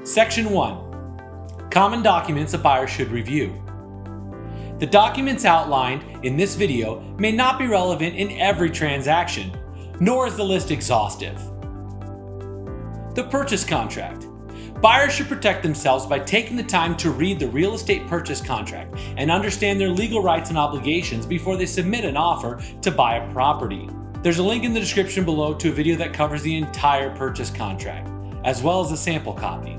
Section 1. Common documents a buyer should review. The documents outlined in this video may not be relevant in every transaction, nor is the list exhaustive. The purchase contract. Buyers should protect themselves by taking the time to read the real estate purchase contract and understand their legal rights and obligations before they submit an offer to buy a property. There's a link in the description below to a video that covers the entire purchase contract, as well as a sample copy.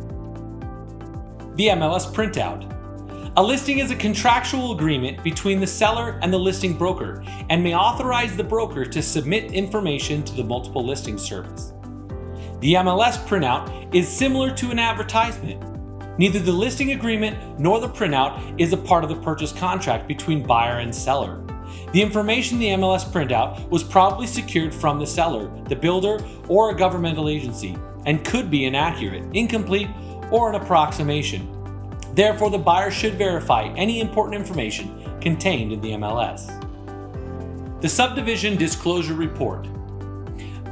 The MLS Printout. A listing is a contractual agreement between the seller and the listing broker and may authorize the broker to submit information to the multiple listing service. The MLS printout is similar to an advertisement. Neither the listing agreement nor the printout is a part of the purchase contract between buyer and seller. The information in the MLS printout was probably secured from the seller, the builder, or a governmental agency, and could be inaccurate, incomplete, or an approximation. Therefore, the buyer should verify any important information contained in the MLS. The Subdivision Disclosure Report.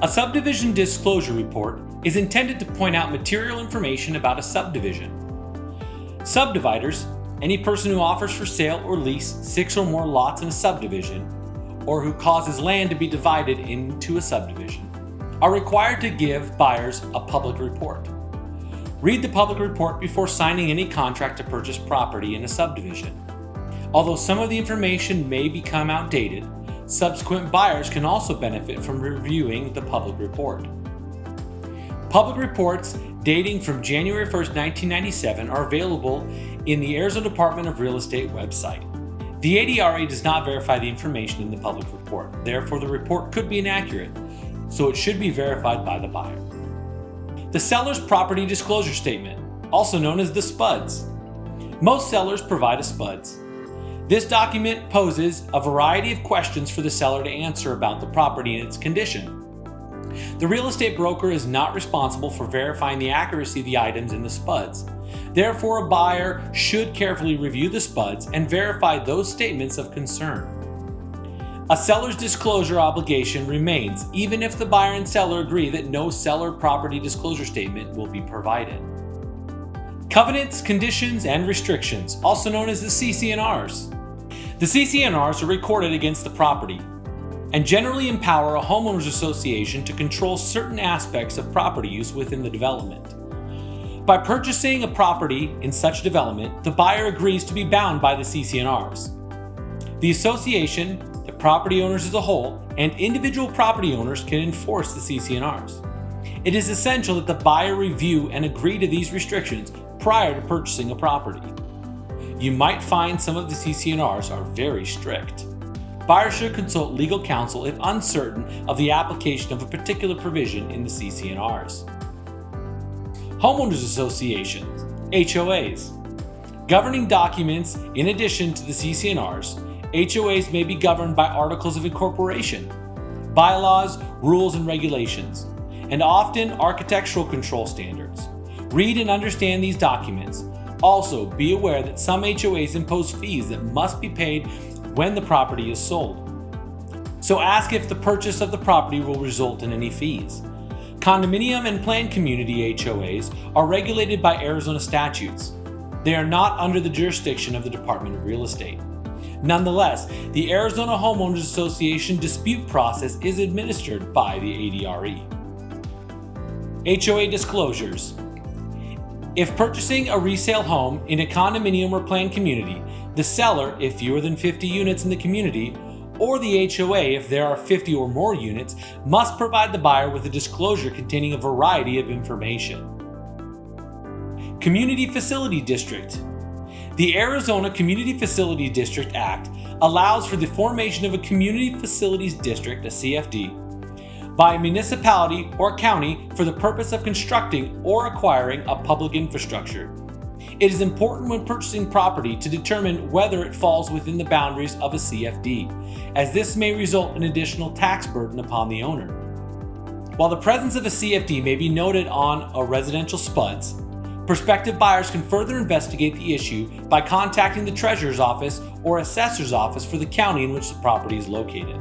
A subdivision disclosure report is intended to point out material information about a subdivision. Subdividers, any person who offers for sale or lease 6 or more lots in a subdivision, or who causes land to be divided into a subdivision, are required to give buyers a public report. Read the public report before signing any contract to purchase property in a subdivision. Although some of the information may become outdated, subsequent buyers can also benefit from reviewing the public report. Public reports dating from January 1st, 1997 are available in the Arizona Department of Real Estate website. The ADRA does not verify the information in the public report, therefore the report could be inaccurate, so it should be verified by the buyer. The seller's property disclosure statement, also known as the SPDS. Most sellers provide a SPDS. This document poses a variety of questions for the seller to answer about the property and its condition. The real estate broker is not responsible for verifying the accuracy of the items in the SPDS. Therefore, a buyer should carefully review the SPDS and verify those statements of concern. A seller's disclosure obligation remains even if the buyer and seller agree that no seller property disclosure statement will be provided. Covenants, conditions, and restrictions, also known as the CC&Rs. The CC&Rs are recorded against the property and generally empower a homeowners association to control certain aspects of property use within the development. By purchasing a property in such development, the buyer agrees to be bound by the CC&Rs. The association, the property owners as a whole, and individual property owners can enforce the CC&Rs. It is essential that the buyer review and agree to these restrictions prior to purchasing a property. You might find some of the CC&Rs are very strict. Buyers should consult legal counsel if uncertain of the application of a particular provision in the CC&Rs. Homeowners associations, HOAs. Governing documents in addition to the CC&Rs, HOAs may be governed by articles of incorporation, bylaws, rules, and regulations, and often architectural control standards. Read and understand these documents. Also, be aware that some HOAs impose fees that must be paid when the property is sold. So ask if the purchase of the property will result in any fees. Condominium and planned community HOAs are regulated by Arizona statutes. They are not under the jurisdiction of the Department of Real Estate. Nonetheless, the Arizona Homeowners Association dispute process is administered by the ADRE. HOA Disclosures. If purchasing a resale home in a condominium or planned community, the seller, if fewer than 50 units in the community, or the HOA, if there are 50 or more units, must provide the buyer with a disclosure containing a variety of information. Community Facility District. The Arizona Community Facility District Act allows for the formation of a Community Facilities District, a CFD, by a municipality or county for the purpose of constructing or acquiring a public infrastructure. It is important when purchasing property to determine whether it falls within the boundaries of a CFD, as this may result in additional tax burden upon the owner. While the presence of a CFD may be noted on a residential SPDS, prospective buyers can further investigate the issue by contacting the treasurer's office or assessor's office for the county in which the property is located.